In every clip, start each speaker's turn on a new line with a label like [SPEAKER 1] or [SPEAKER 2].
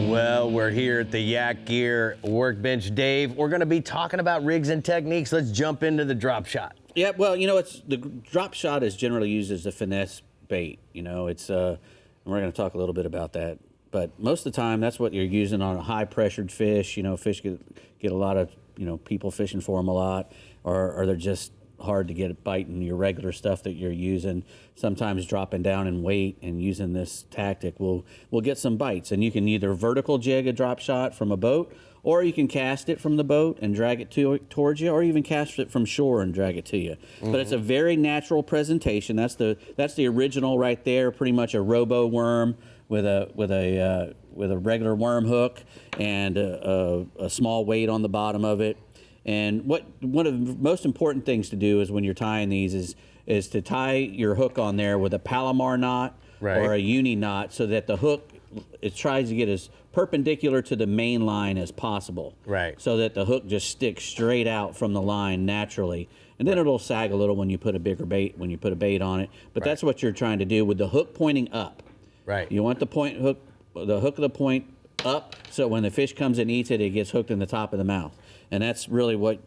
[SPEAKER 1] Well, we're here at the Yak Gear Workbench. Dave, we're going to be talking about rigs and techniques. Let's jump into the drop shot.
[SPEAKER 2] Yeah, well, you know, the drop shot is generally used as a finesse bait. You know, and we're going to talk a little bit about that. But most of the time, that's what you're using on a high-pressured fish. You know, fish get a lot of, people fishing for them a lot, or they're just hard to get biting your regular stuff that you're using. Sometimes dropping down in weight and using this tactic will get some bites. And you can either vertical jig a drop shot from a boat, or you can cast it from the boat and drag it towards you, or even cast it from shore and drag it to you. Mm-hmm. But it's a very natural presentation. That's the original right there. Pretty much a robo worm with a regular worm hook and a small weight on the bottom of it. And one of the most important things to do is when you're tying these is to tie your hook on there with a Palomar knot or a uni knot, so that the hook, it tries to get as perpendicular to the main line as possible.
[SPEAKER 1] Right.
[SPEAKER 2] So that the hook just sticks straight out from the line naturally. And then it'll sag a little when you put a bigger bait, when you put a bait on it. But that's what you're trying to do with the hook pointing up.
[SPEAKER 1] Right.
[SPEAKER 2] You want the hook of the point up, so when the fish comes and eats it, it gets hooked in the top of the mouth. And that's really what,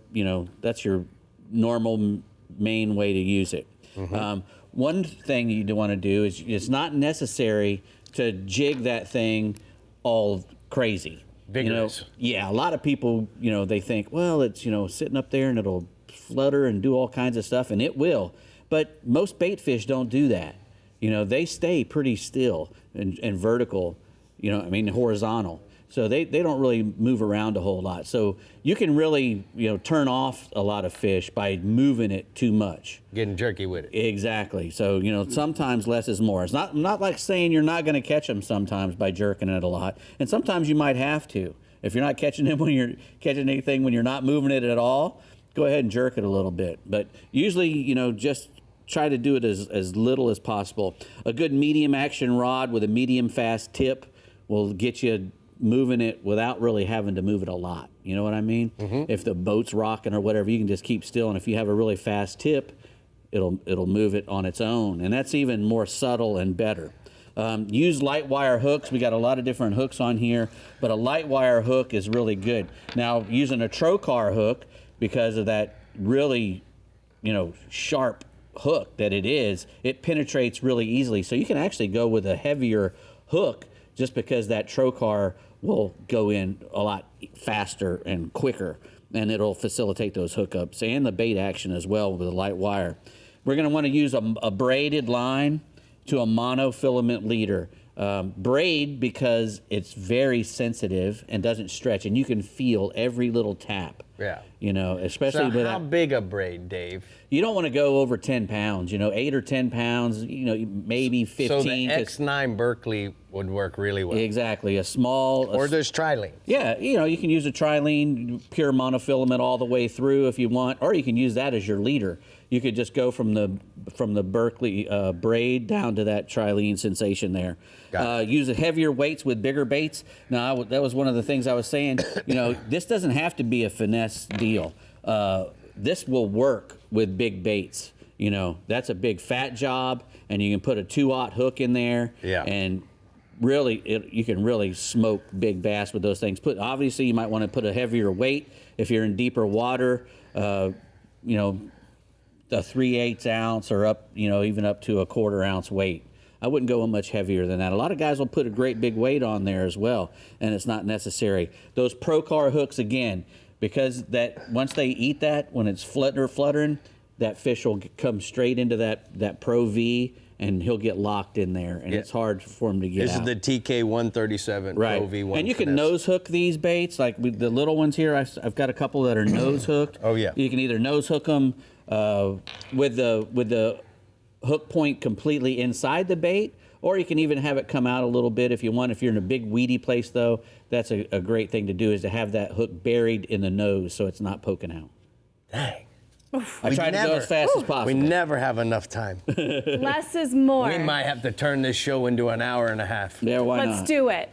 [SPEAKER 2] that's your normal main way to use it. Mm-hmm. One thing you want to do is, it's not necessary to jig that thing all crazy.
[SPEAKER 1] Vigorous.
[SPEAKER 2] Yeah, a lot of people, they think, well, it's, sitting up there and it'll flutter and do all kinds of stuff, and it will. But most bait fish don't do that. They stay pretty still and vertical, horizontal. So they don't really move around a whole lot. So you can really, turn off a lot of fish by moving it too much.
[SPEAKER 1] Getting jerky with it.
[SPEAKER 2] Exactly. So, sometimes less is more. It's not like saying you're not going to catch them sometimes by jerking it a lot. And sometimes you might have to. If you're not catching them when you're catching anything when you're not moving it at all, go ahead and jerk it a little bit. But usually, just try to do it as little as possible. A good medium action rod with a medium fast tip will get you moving it without really having to move it a lot. You know what I mean? Mm-hmm. If the boat's rocking or whatever, you can just keep still, and if you have a really fast tip, it'll move it on its own, and that's even more subtle and better. Use light wire hooks. We got a lot of different hooks on here, but a light wire hook is really good. Now, using a trocar hook, because of that really, sharp hook that it penetrates really easily. So you can actually go with a heavier hook, just because that trocar will go in a lot faster and quicker, and it'll facilitate those hookups and the bait action as well with a light wire. We're going to want to use a braided line to a monofilament leader. Braid, because it's very sensitive and doesn't stretch, and you can feel every little tap.
[SPEAKER 1] Yeah.
[SPEAKER 2] Especially
[SPEAKER 1] so how big a braid, Dave?
[SPEAKER 2] You don't want to go over 10 pounds, 8 or 10 pounds, maybe 15.
[SPEAKER 1] So the X9 Berkeley would work really well.
[SPEAKER 2] Exactly. Or
[SPEAKER 1] there's trilene.
[SPEAKER 2] Yeah, you can use a trilene, pure monofilament all the way through if you want, or you can use that as your leader. You could just go from the Berkeley braid down to that trilene sensation there. Use heavier weights with bigger baits. Now, that was one of the things I was saying. This doesn't have to be a finesse deal. This will work with big baits. That's a big fat job, and you can put a 2/0 hook in there.
[SPEAKER 1] Yeah.
[SPEAKER 2] And really, you can really smoke big bass with those things. Obviously, you might want to put a heavier weight if you're in deeper water. A 3/8 ounce or up, even up to a 1/4 ounce weight. I wouldn't go much heavier than that. A lot of guys will put a great big weight on there as well, and it's not necessary. Those Procar hooks, again, because that once they eat that, when it's fluttering, that fish will come straight into that Pro V, and he'll get locked in there, and it's hard for him to get out.
[SPEAKER 1] This is the TK 137 Pro V1.
[SPEAKER 2] And you can nose hook these baits, like with the little ones here. I've got a couple that are nose hooked.
[SPEAKER 1] Oh yeah.
[SPEAKER 2] You can either nose hook them with the hook point completely inside the bait, or you can even have it come out a little bit if you want. If you're in a big weedy place, though, that's a great thing to do, is to have that hook buried in the nose so it's not poking out.
[SPEAKER 1] Dang.
[SPEAKER 2] I try to go as fast as possible.
[SPEAKER 1] We never have enough time.
[SPEAKER 3] Less is more.
[SPEAKER 1] We might have to turn this show into an hour and a half.
[SPEAKER 2] Yeah, why not?
[SPEAKER 3] Let's do it.